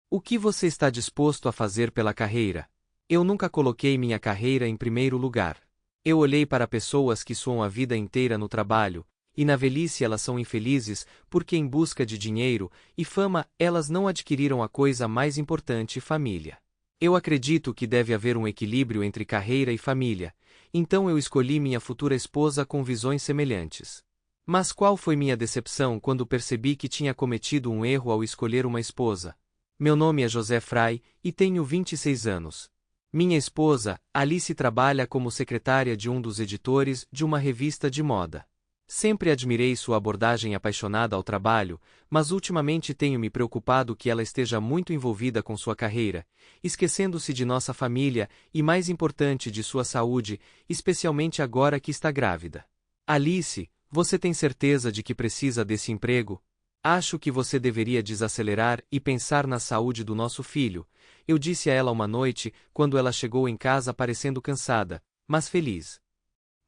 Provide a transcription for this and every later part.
O que você está disposto a fazer pela carreira? Eu nunca coloquei minha carreira em primeiro lugar. Eu olhei para pessoas que suam a vida inteira no trabalho, e na velhice elas são infelizes porque, em busca de dinheiro e fama, elas não adquiriram a coisa mais importante: família. Eu acredito que deve haver um equilíbrio entre carreira e família, então eu escolhi minha futura esposa com visões semelhantes. Mas qual foi minha decepção quando percebi que tinha cometido um erro ao escolher uma esposa? Meu nome é José Fry, e tenho 26 anos. Minha esposa, Alice, trabalha como secretária de um dos editores de uma revista de moda. Sempre admirei sua abordagem apaixonada ao trabalho, mas ultimamente tenho me preocupado que ela esteja muito envolvida com sua carreira, esquecendo-se de nossa família e, mais importante, de sua saúde, especialmente agora que está grávida. Alice, você tem certeza de que precisa desse emprego? Acho que você deveria desacelerar e pensar na saúde do nosso filho, eu disse a ela uma noite, quando ela chegou em casa parecendo cansada, mas feliz.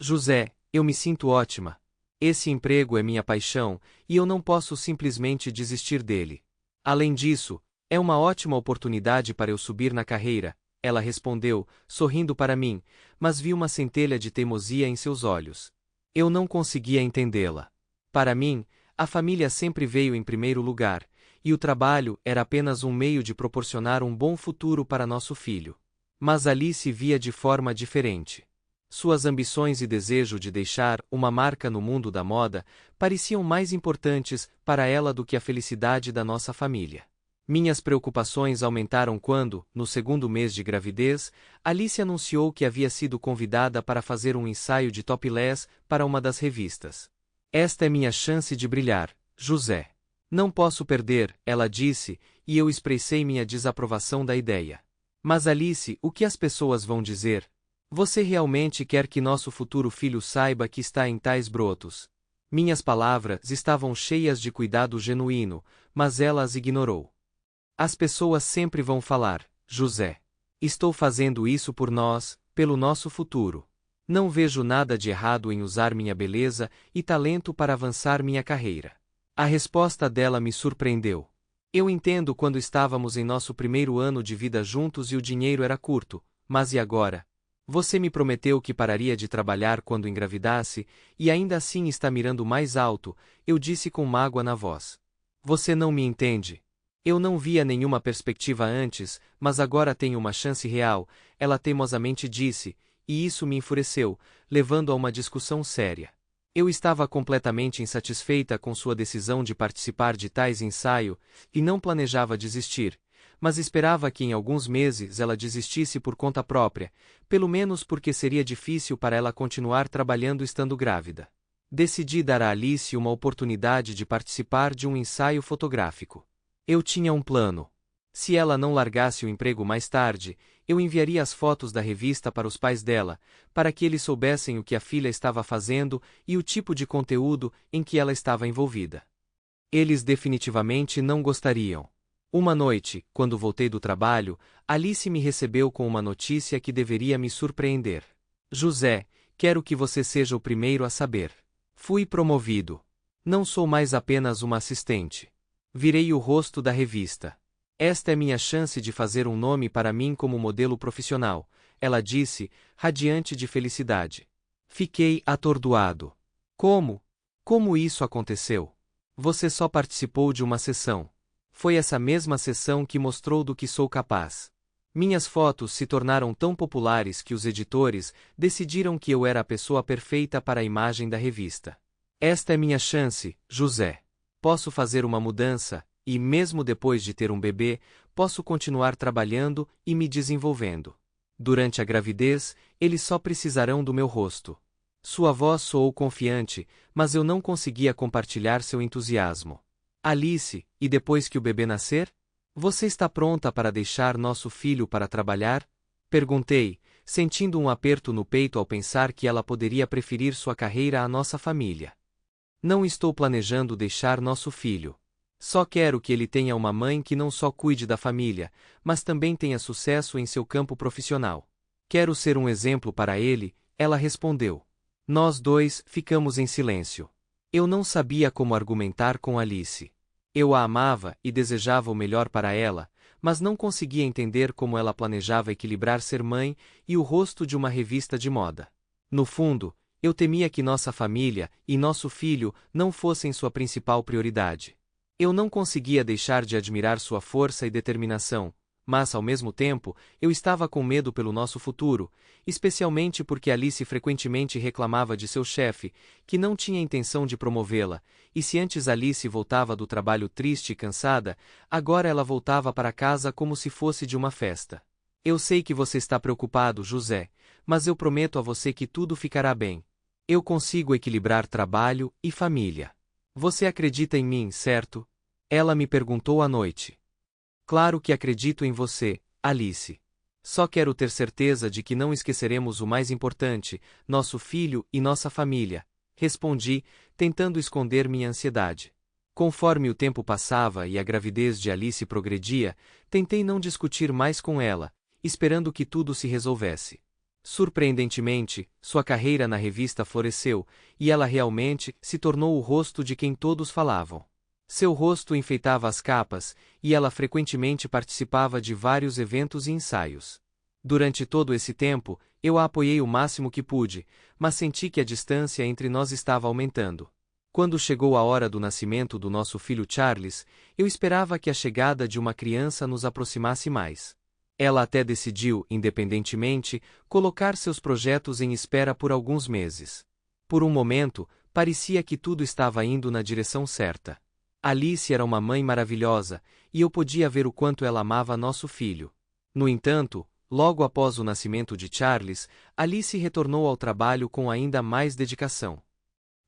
José, eu me sinto ótima. Esse emprego é minha paixão, e eu não posso simplesmente desistir dele. Além disso, é uma ótima oportunidade para eu subir na carreira, ela respondeu, sorrindo para mim, mas vi uma centelha de teimosia em seus olhos. Eu não conseguia entendê-la. Para mim, a família sempre veio em primeiro lugar, e o trabalho era apenas um meio de proporcionar um bom futuro para nosso filho. Mas Alice via de forma diferente. Suas ambições e desejo de deixar uma marca no mundo da moda pareciam mais importantes para ela do que a felicidade da nossa família. Minhas preocupações aumentaram quando, no segundo mês de gravidez, Alice anunciou que havia sido convidada para fazer um ensaio de topless para uma das revistas. Esta é minha chance de brilhar, José. Não posso perder, ela disse, e eu expressei minha desaprovação da ideia. Mas Alice, o que as pessoas vão dizer? Você realmente quer que nosso futuro filho saiba que está em tais brotos? Minhas palavras estavam cheias de cuidado genuíno, mas ela as ignorou. As pessoas sempre vão falar, José. Estou fazendo isso por nós, pelo nosso futuro. Não vejo nada de errado em usar minha beleza e talento para avançar minha carreira. A resposta dela me surpreendeu. Eu entendo quando estávamos em nosso primeiro ano de vida juntos e o dinheiro era curto, mas e agora? Você me prometeu que pararia de trabalhar quando engravidasse, e ainda assim está mirando mais alto, eu disse com mágoa na voz. Você não me entende. Eu não via nenhuma perspectiva antes, mas agora tenho uma chance real, ela teimosamente disse, e isso me enfureceu, levando a uma discussão séria. Eu estava completamente insatisfeita com sua decisão de participar de tais ensaios, e não planejava desistir, mas esperava que em alguns meses ela desistisse por conta própria, pelo menos porque seria difícil para ela continuar trabalhando estando grávida. Decidi dar a Alice uma oportunidade de participar de um ensaio fotográfico. Eu tinha um plano. Se ela não largasse o emprego mais tarde, eu enviaria as fotos da revista para os pais dela, para que eles soubessem o que a filha estava fazendo e o tipo de conteúdo em que ela estava envolvida. Eles definitivamente não gostariam. Uma noite, quando voltei do trabalho, Alice me recebeu com uma notícia que deveria me surpreender. José, quero que você seja o primeiro a saber. Fui promovido. Não sou mais apenas uma assistente. Virei o rosto da revista. Esta é minha chance de fazer um nome para mim como modelo profissional, ela disse, radiante de felicidade. Fiquei atordoado. Como? Como isso aconteceu? Você só participou de uma sessão. Foi essa mesma sessão que mostrou do que sou capaz. Minhas fotos se tornaram tão populares que os editores decidiram que eu era a pessoa perfeita para a imagem da revista. Esta é minha chance, José. Posso fazer uma mudança, e, mesmo depois de ter um bebê, posso continuar trabalhando e me desenvolvendo. Durante a gravidez, eles só precisarão do meu rosto. Sua voz soou confiante, mas eu não conseguia compartilhar seu entusiasmo. Alice, e depois que o bebê nascer? Você está pronta para deixar nosso filho para trabalhar? Perguntei, sentindo um aperto no peito ao pensar que ela poderia preferir sua carreira à nossa família. Não estou planejando deixar nosso filho. Só quero que ele tenha uma mãe que não só cuide da família, mas também tenha sucesso em seu campo profissional. Quero ser um exemplo para ele, ela respondeu. Nós dois ficamos em silêncio. Eu não sabia como argumentar com Alice. Eu a amava e desejava o melhor para ela, mas não conseguia entender como ela planejava equilibrar ser mãe e o rosto de uma revista de moda. No fundo, eu temia que nossa família e nosso filho não fossem sua principal prioridade. Eu não conseguia deixar de admirar sua força e determinação, mas, ao mesmo tempo, eu estava com medo pelo nosso futuro, especialmente porque Alice frequentemente reclamava de seu chefe, que não tinha intenção de promovê-la, e se antes Alice voltava do trabalho triste e cansada, agora ela voltava para casa como se fosse de uma festa. Eu sei que você está preocupado, José, mas eu prometo a você que tudo ficará bem. Eu consigo equilibrar trabalho e família. Você acredita em mim, certo? Ela me perguntou à noite. Claro que acredito em você, Alice. Só quero ter certeza de que não esqueceremos o mais importante, nosso filho e nossa família, respondi, tentando esconder minha ansiedade. Conforme o tempo passava e a gravidez de Alice progredia, tentei não discutir mais com ela, esperando que tudo se resolvesse. Surpreendentemente, sua carreira na revista floresceu, e ela realmente se tornou o rosto de quem todos falavam. Seu rosto enfeitava as capas, e ela frequentemente participava de vários eventos e ensaios. Durante todo esse tempo, eu a apoiei o máximo que pude, mas senti que a distância entre nós estava aumentando. Quando chegou a hora do nascimento do nosso filho Charles, eu esperava que a chegada de uma criança nos aproximasse mais. Ela até decidiu, independentemente, colocar seus projetos em espera por alguns meses. Por um momento, parecia que tudo estava indo na direção certa. Alice era uma mãe maravilhosa, e eu podia ver o quanto ela amava nosso filho. No entanto, logo após o nascimento de Charles, Alice retornou ao trabalho com ainda mais dedicação.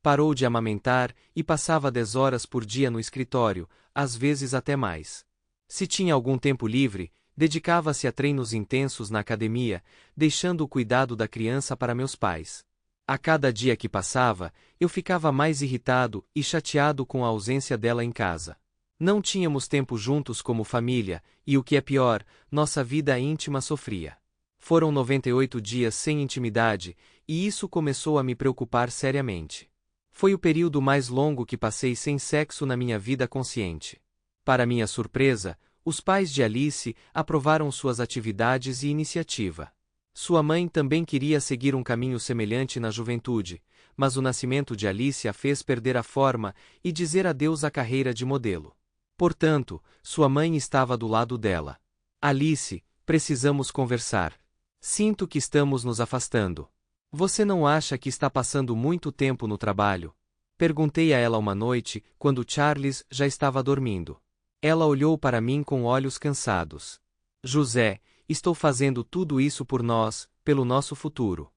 Parou de amamentar e passava 10 horas por dia no escritório, às vezes até mais. Se tinha algum tempo livre, dedicava-se a treinos intensos na academia, deixando o cuidado da criança para meus pais. A cada dia que passava, eu ficava mais irritado e chateado com a ausência dela em casa. Não tínhamos tempo juntos como família, e o que é pior, nossa vida íntima sofria. Foram 98 dias sem intimidade, e isso começou a me preocupar seriamente. Foi o período mais longo que passei sem sexo na minha vida consciente. Para minha surpresa, os pais de Alice aprovaram suas atividades e iniciativa. Sua mãe também queria seguir um caminho semelhante na juventude, mas o nascimento de Alice a fez perder a forma e dizer adeus à carreira de modelo. Portanto, sua mãe estava do lado dela. Alice, precisamos conversar. Sinto que estamos nos afastando. Você não acha que está passando muito tempo no trabalho? Perguntei a ela uma noite, quando Charles já estava dormindo. Ela olhou para mim com olhos cansados. José, estou fazendo tudo isso por nós, pelo nosso futuro.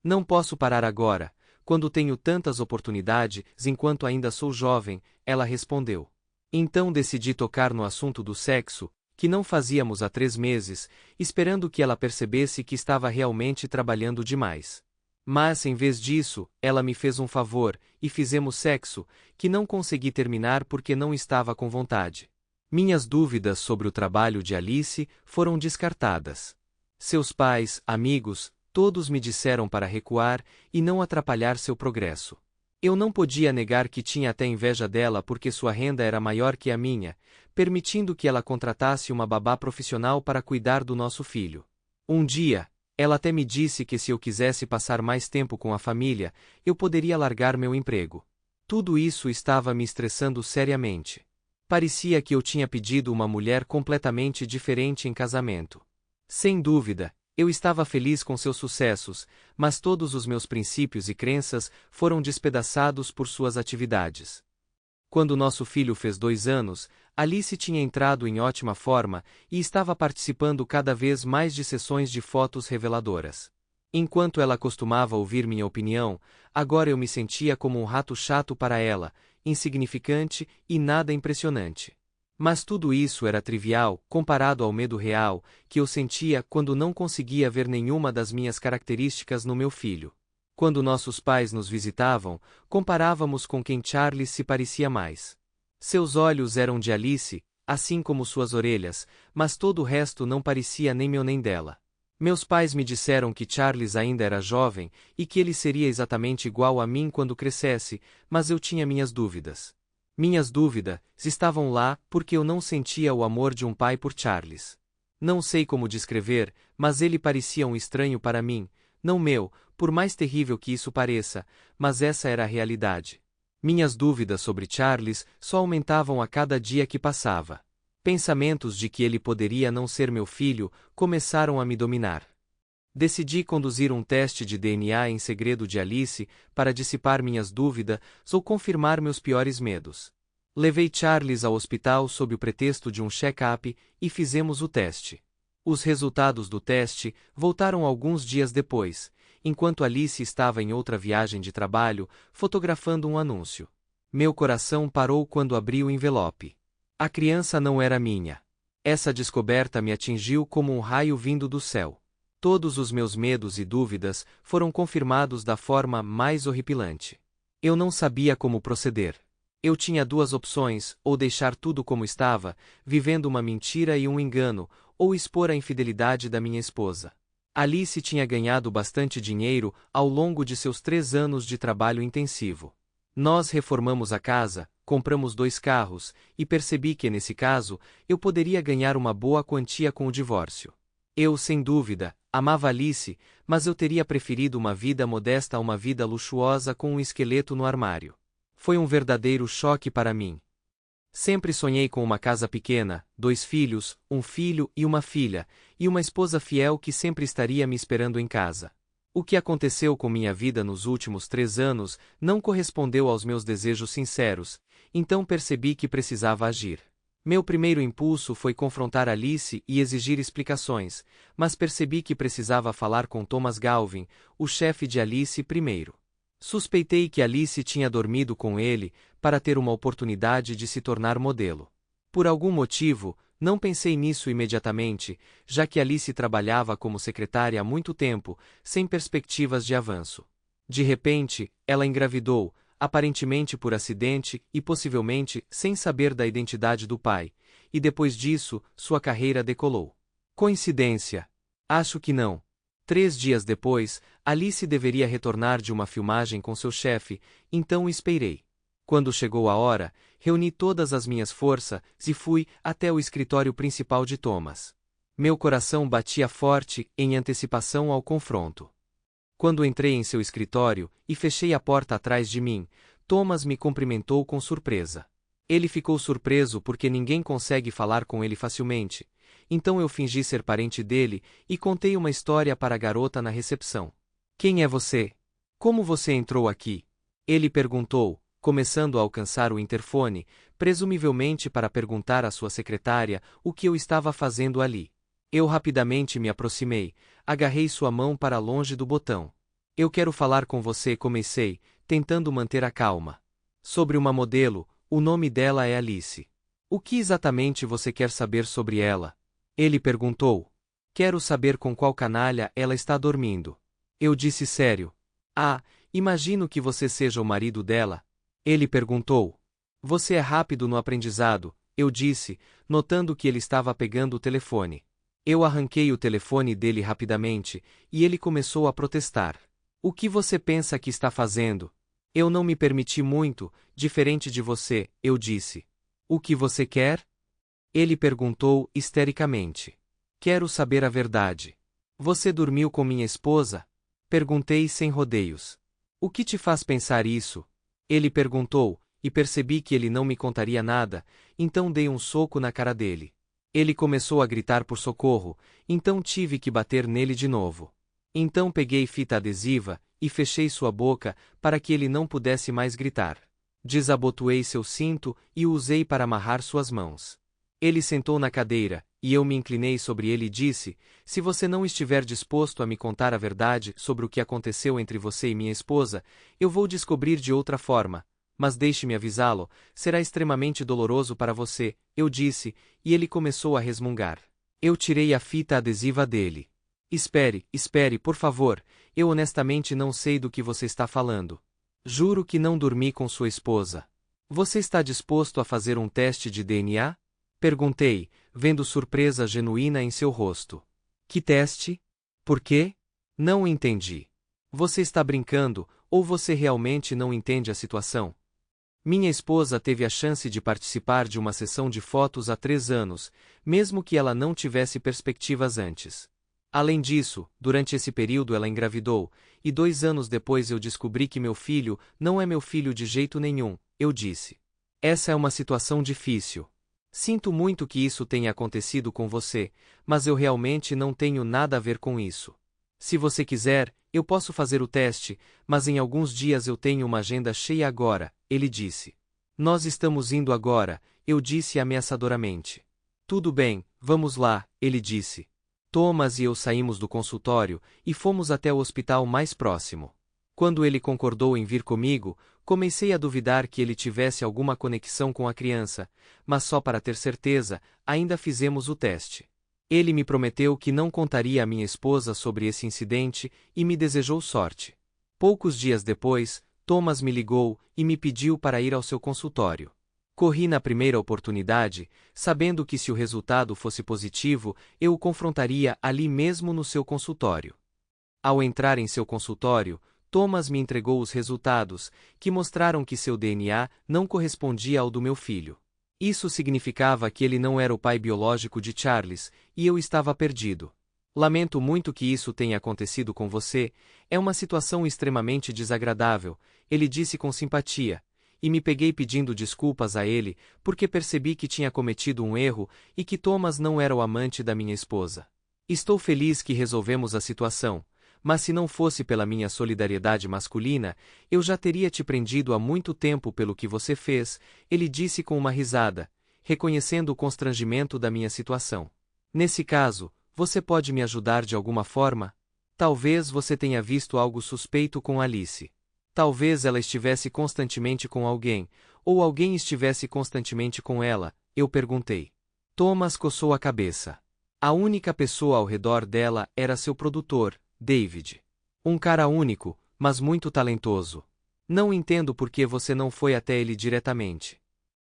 Não posso parar agora, quando tenho tantas oportunidades enquanto ainda sou jovem, ela respondeu. Então decidi tocar no assunto do sexo, que não fazíamos há 3 meses, esperando que ela percebesse que estava realmente trabalhando demais. Mas, em vez disso, ela me fez um favor, e fizemos sexo, que não consegui terminar porque não estava com vontade. Minhas dúvidas sobre o trabalho de Alice foram descartadas. Seus pais, amigos, todos me disseram para recuar e não atrapalhar seu progresso. Eu não podia negar que tinha até inveja dela porque sua renda era maior que a minha, permitindo que ela contratasse uma babá profissional para cuidar do nosso filho. Um dia, ela até me disse que se eu quisesse passar mais tempo com a família, eu poderia largar meu emprego. Tudo isso estava me estressando seriamente. Parecia que eu tinha pedido uma mulher completamente diferente em casamento. Sem dúvida, eu estava feliz com seus sucessos, mas todos os meus princípios e crenças foram despedaçados por suas atividades. Quando nosso filho fez 2 anos, Alice tinha entrado em ótima forma e estava participando cada vez mais de sessões de fotos reveladoras. Enquanto ela costumava ouvir minha opinião, agora eu me sentia como um rato chato para ela, insignificante e nada impressionante. Mas tudo isso era trivial, comparado ao medo real, que eu sentia quando não conseguia ver nenhuma das minhas características no meu filho. Quando nossos pais nos visitavam, comparávamos com quem Charles se parecia mais. Seus olhos eram de Alice, assim como suas orelhas, mas todo o resto não parecia nem meu nem dela. Meus pais me disseram que Charles ainda era jovem e que ele seria exatamente igual a mim quando crescesse, mas eu tinha minhas dúvidas. Minhas dúvidas estavam lá porque eu não sentia o amor de um pai por Charles. Não sei como descrever, mas ele parecia um estranho para mim, não meu, por mais terrível que isso pareça, mas essa era a realidade. Minhas dúvidas sobre Charles só aumentavam a cada dia que passava. Pensamentos de que ele poderia não ser meu filho começaram a me dominar. Decidi conduzir um teste de DNA em segredo de Alice para dissipar minhas dúvidas ou confirmar meus piores medos. Levei Charles ao hospital sob o pretexto de um check-up e fizemos o teste. Os resultados do teste voltaram alguns dias depois, enquanto Alice estava em outra viagem de trabalho, fotografando um anúncio. Meu coração parou quando abri o envelope. A criança não era minha. Essa descoberta me atingiu como um raio vindo do céu. Todos os meus medos e dúvidas foram confirmados da forma mais horripilante. Eu não sabia como proceder. Eu tinha duas opções: ou deixar tudo como estava, vivendo uma mentira e um engano, ou expor a infidelidade da minha esposa. Alice tinha ganhado bastante dinheiro ao longo de seus 3 anos de trabalho intensivo. Nós reformamos a casa, compramos 2 carros, e percebi que nesse caso, eu poderia ganhar uma boa quantia com o divórcio. Eu, sem dúvida, amava Alice, mas eu teria preferido uma vida modesta a uma vida luxuosa com um esqueleto no armário. Foi um verdadeiro choque para mim. Sempre sonhei com uma casa pequena, 2 filhos, um filho e uma filha, e uma esposa fiel que sempre estaria me esperando em casa. O que aconteceu com minha vida nos últimos 3 anos não correspondeu aos meus desejos sinceros, então percebi que precisava agir. Meu primeiro impulso foi confrontar Alice e exigir explicações, mas percebi que precisava falar com Thomas Galvin, o chefe de Alice, primeiro. Suspeitei que Alice tinha dormido com ele para ter uma oportunidade de se tornar modelo. Por algum motivo, não pensei nisso imediatamente, já que Alice trabalhava como secretária há muito tempo, sem perspectivas de avanço. De repente, ela engravidou, aparentemente por acidente e possivelmente sem saber da identidade do pai, e depois disso, sua carreira decolou. Coincidência? Acho que não. 3 dias depois, Alice deveria retornar de uma filmagem com seu chefe, então esperei. Quando chegou a hora, reuni todas as minhas forças e fui até o escritório principal de Thomas. Meu coração batia forte em antecipação ao confronto. Quando entrei em seu escritório e fechei a porta atrás de mim, Thomas me cumprimentou com surpresa. Ele ficou surpreso porque ninguém consegue falar com ele facilmente, então eu fingi ser parente dele e contei uma história para a garota na recepção. Quem é você? Como você entrou aqui? Ele perguntou, começando a alcançar o interfone, presumivelmente para perguntar à sua secretária o que eu estava fazendo ali. Eu rapidamente me aproximei, agarrei sua mão para longe do botão. Eu quero falar com você, comecei, tentando manter a calma. Sobre uma modelo, o nome dela é Alice. O que exatamente você quer saber sobre ela? Ele perguntou. Quero saber com qual canalha ela está dormindo. Eu disse sério. Ah, imagino que você seja o marido dela. Ele perguntou. Você é rápido no aprendizado, eu disse, notando que ele estava pegando o telefone. Eu arranquei o telefone dele rapidamente, e ele começou a protestar. O que você pensa que está fazendo? Eu não me permiti muito, diferente de você, eu disse. O que você quer? Ele perguntou histericamente. Quero saber a verdade. Você dormiu com minha esposa? Perguntei sem rodeios. O que te faz pensar isso? Ele perguntou, e percebi que ele não me contaria nada, então dei um soco na cara dele. Ele começou a gritar por socorro, então tive que bater nele de novo. Então peguei fita adesiva e fechei sua boca para que ele não pudesse mais gritar. Desabotoei seu cinto e o usei para amarrar suas mãos. Ele sentou na cadeira, e eu me inclinei sobre ele e disse: se você não estiver disposto a me contar a verdade sobre o que aconteceu entre você e minha esposa, eu vou descobrir de outra forma. Mas deixe-me avisá-lo, será extremamente doloroso para você, eu disse, e ele começou a resmungar. Eu tirei a fita adesiva dele. Espere, por favor, eu honestamente não sei do que você está falando. Juro que não dormi com sua esposa. Você está disposto a fazer um teste de DNA? Perguntei, vendo surpresa genuína em seu rosto. Que teste? Por quê? Não entendi. Você está brincando, ou você realmente não entende a situação? Minha esposa teve a chance de participar de uma sessão de fotos há 3 anos, mesmo que ela não tivesse perspectivas antes. Além disso, durante esse período ela engravidou, e 2 anos depois eu descobri que meu filho não é meu filho de jeito nenhum, eu disse. Essa é uma situação difícil. Sinto muito que isso tenha acontecido com você, mas eu realmente não tenho nada a ver com isso. Se você quiser, eu posso fazer o teste, mas em alguns dias eu tenho uma agenda cheia agora, ele disse. Nós estamos indo agora, eu disse ameaçadoramente. Tudo bem, vamos lá, ele disse. Thomas e eu saímos do consultório e fomos até o hospital mais próximo. Quando ele concordou em vir comigo, comecei a duvidar que ele tivesse alguma conexão com a criança, mas só para ter certeza, ainda fizemos o teste. Ele me prometeu que não contaria à minha esposa sobre esse incidente e me desejou sorte. Poucos dias depois, Thomas me ligou e me pediu para ir ao seu consultório. Corri na primeira oportunidade, sabendo que se o resultado fosse positivo, eu o confrontaria ali mesmo no seu consultório. Ao entrar em seu consultório, Thomas me entregou os resultados, que mostraram que seu DNA não correspondia ao do meu filho. Isso significava que ele não era o pai biológico de Charles, e eu estava perdido. Lamento muito que isso tenha acontecido com você, é uma situação extremamente desagradável, ele disse com simpatia, e me peguei pedindo desculpas a ele, porque percebi que tinha cometido um erro e que Thomas não era o amante da minha esposa. Estou feliz que resolvemos a situação, mas se não fosse pela minha solidariedade masculina, eu já teria te prendido há muito tempo pelo que você fez, ele disse com uma risada, reconhecendo o constrangimento da minha situação. Nesse caso, você pode me ajudar de alguma forma? Talvez você tenha visto algo suspeito com Alice. Talvez ela estivesse constantemente com alguém, ou alguém estivesse constantemente com ela, eu perguntei. Thomas coçou a cabeça. A única pessoa ao redor dela era seu produtor, David. Um cara único, mas muito talentoso. Não entendo por que você não foi até ele diretamente.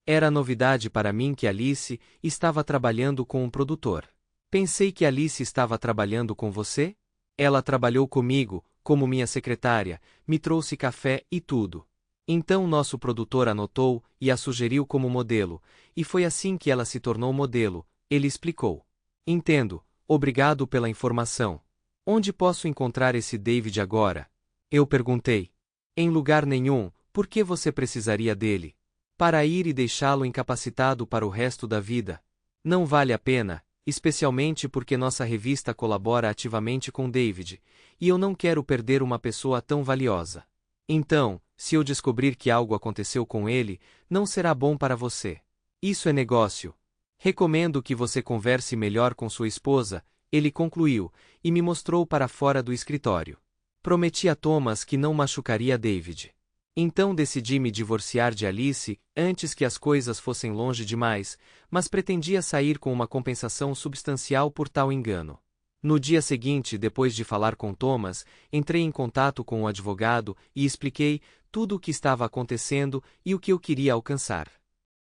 Era novidade para mim que Alice estava trabalhando com um produtor. Pensei que Alice estava trabalhando com você? Ela trabalhou comigo, como minha secretária, me trouxe café e tudo. Então nosso produtor anotou e a sugeriu como modelo, e foi assim que ela se tornou modelo, ele explicou. Entendo, obrigado pela informação. Onde posso encontrar esse David agora? Eu perguntei. Em lugar nenhum, por que você precisaria dele? Para ir e deixá-lo incapacitado para o resto da vida. Não vale a pena, especialmente porque nossa revista colabora ativamente com David, e eu não quero perder uma pessoa tão valiosa. Então, se eu descobrir que algo aconteceu com ele, não será bom para você. Isso é negócio. Recomendo que você converse melhor com sua esposa, ele concluiu, e me mostrou para fora do escritório. Prometi a Thomas que não machucaria David. Então decidi me divorciar de Alice antes que as coisas fossem longe demais, mas pretendia sair com uma compensação substancial por tal engano. No dia seguinte, depois de falar com Thomas, entrei em contato com o advogado e expliquei tudo o que estava acontecendo e o que eu queria alcançar.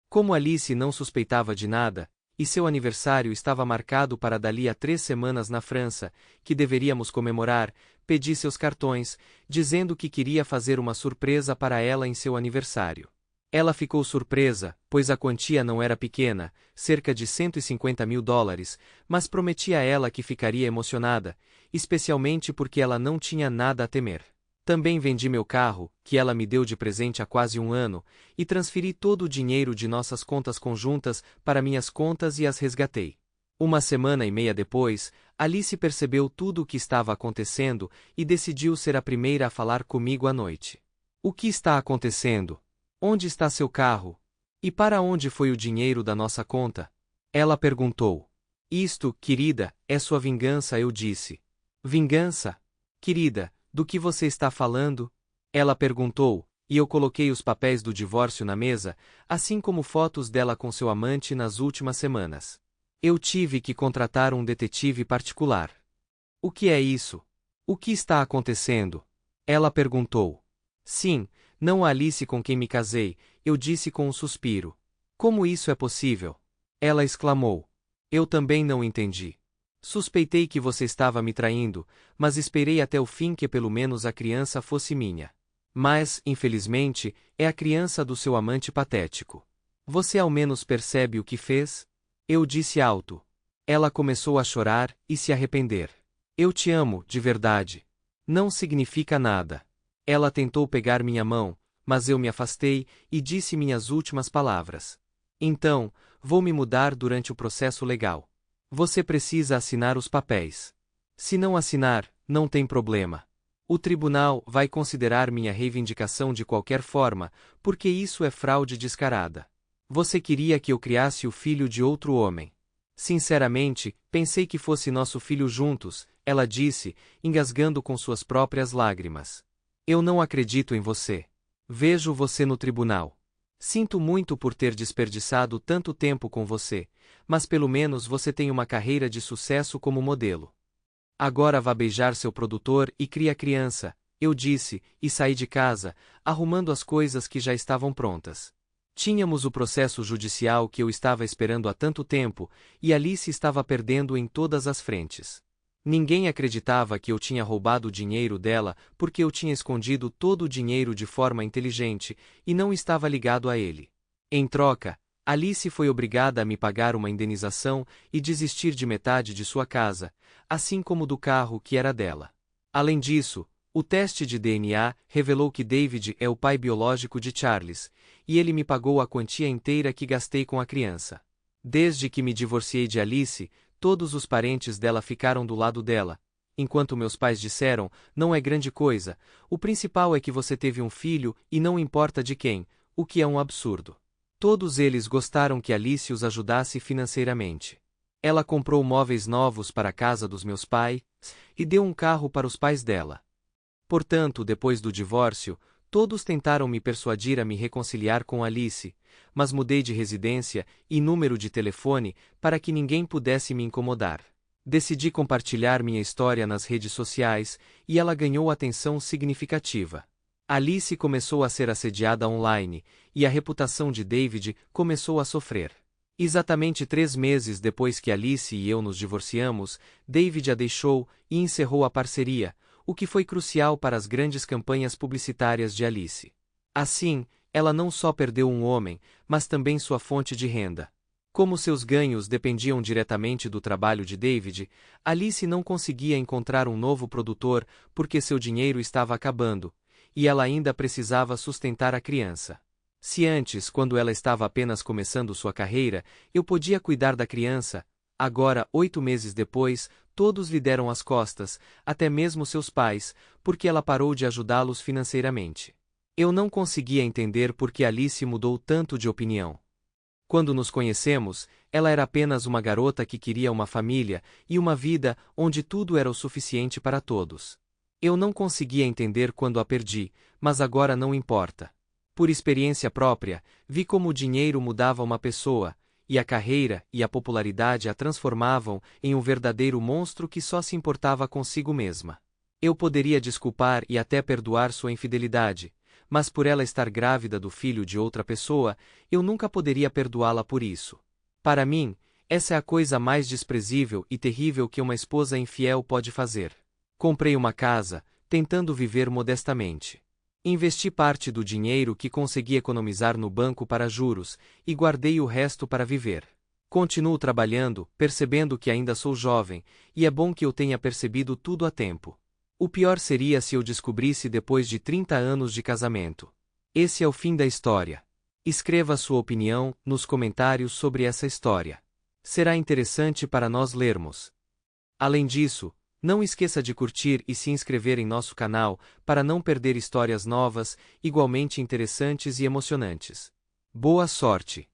Como Alice não suspeitava de nada, e seu aniversário estava marcado para dali a 3 semanas na França, que deveríamos comemorar, pedi seus cartões, dizendo que queria fazer uma surpresa para ela em seu aniversário. Ela ficou surpresa, pois a quantia não era pequena, cerca de $150.000, mas prometi a ela que ficaria emocionada, especialmente porque ela não tinha nada a temer. Também vendi meu carro, que ela me deu de presente há quase 1 ano, e transferi todo o dinheiro de nossas contas conjuntas para minhas contas e as resgatei. 1 semana e meia depois, Alice percebeu tudo o que estava acontecendo e decidiu ser a primeira a falar comigo à noite. O que está acontecendo? Onde está seu carro? E para onde foi o dinheiro da nossa conta? Ela perguntou. Isto, querida, é sua vingança, eu disse. Vingança? Querida, do que você está falando? Ela perguntou, e eu coloquei os papéis do divórcio na mesa, assim como fotos dela com seu amante nas últimas semanas. Eu tive que contratar um detetive particular. O que é isso? O que está acontecendo? Ela perguntou. Sim, não a Alice com quem me casei, eu disse com um suspiro. Como isso é possível? Ela exclamou. Eu também não entendi. Suspeitei que você estava me traindo, mas esperei até o fim que pelo menos a criança fosse minha. Mas, infelizmente, é a criança do seu amante patético. Você ao menos percebe o que fez? Eu disse alto. Ela começou a chorar e se arrepender. Eu te amo, de verdade. Não significa nada. Ela tentou pegar minha mão, mas eu me afastei e disse minhas últimas palavras. Então, vou me mudar durante o processo legal. Você precisa assinar os papéis. Se não assinar, não tem problema. O tribunal vai considerar minha reivindicação de qualquer forma, porque isso é fraude descarada. Você queria que eu criasse o filho de outro homem. Sinceramente, pensei que fosse nosso filho juntos, ela disse, engasgando com suas próprias lágrimas. Eu não acredito em você. Vejo você no tribunal. Sinto muito por ter desperdiçado tanto tempo com você, mas pelo menos você tem uma carreira de sucesso como modelo. Agora vá beijar seu produtor e crie a criança, eu disse, e saí de casa, arrumando as coisas que já estavam prontas. Tínhamos o processo judicial que eu estava esperando há tanto tempo, e Alice estava perdendo em todas as frentes. Ninguém acreditava que eu tinha roubado o dinheiro dela porque eu tinha escondido todo o dinheiro de forma inteligente e não estava ligado a ele. Em troca, Alice foi obrigada a me pagar uma indenização e desistir de metade de sua casa, assim como do carro que era dela. Além disso, o teste de DNA revelou que David é o pai biológico de Charles, e ele me pagou a quantia inteira que gastei com a criança. Desde que me divorciei de Alice, todos os parentes dela ficaram do lado dela, enquanto meus pais disseram, não é grande coisa, o principal é que você teve um filho e não importa de quem, o que é um absurdo. Todos eles gostaram que Alice os ajudasse financeiramente. Ela comprou móveis novos para a casa dos meus pais e deu um carro para os pais dela. Portanto, depois do divórcio, todos tentaram me persuadir a me reconciliar com Alice, mas mudei de residência e número de telefone para que ninguém pudesse me incomodar. Decidi compartilhar minha história nas redes sociais e ela ganhou atenção significativa. Alice começou a ser assediada online, e a reputação de David começou a sofrer. Exatamente 3 meses depois que Alice e eu nos divorciamos, David a deixou e encerrou a parceria, o que foi crucial para as grandes campanhas publicitárias de Alice. Assim, ela não só perdeu um homem, mas também sua fonte de renda. Como seus ganhos dependiam diretamente do trabalho de David, Alice não conseguia encontrar um novo produtor porque seu dinheiro estava acabando, e ela ainda precisava sustentar a criança. Se antes, quando ela estava apenas começando sua carreira, eu podia cuidar da criança, agora, 8 meses depois, todos lhe deram as costas, até mesmo seus pais, porque ela parou de ajudá-los financeiramente. Eu não conseguia entender por que Alice mudou tanto de opinião. Quando nos conhecemos, ela era apenas uma garota que queria uma família e uma vida onde tudo era o suficiente para todos. Eu não conseguia entender quando a perdi, mas agora não importa. Por experiência própria, vi como o dinheiro mudava uma pessoa, e a carreira e a popularidade a transformavam em um verdadeiro monstro que só se importava consigo mesma. Eu poderia desculpar e até perdoar sua infidelidade, mas por ela estar grávida do filho de outra pessoa, eu nunca poderia perdoá-la por isso. Para mim, essa é a coisa mais desprezível e terrível que uma esposa infiel pode fazer. Comprei uma casa, tentando viver modestamente. Investi parte do dinheiro que consegui economizar no banco para juros, e guardei o resto para viver. Continuo trabalhando, percebendo que ainda sou jovem, e é bom que eu tenha percebido tudo a tempo. O pior seria se eu descobrisse depois de 30 anos de casamento. Esse é o fim da história. Escreva sua opinião nos comentários sobre essa história. Será interessante para nós lermos. Além disso, não esqueça de curtir e se inscrever em nosso canal para não perder histórias novas, igualmente interessantes e emocionantes. Boa sorte!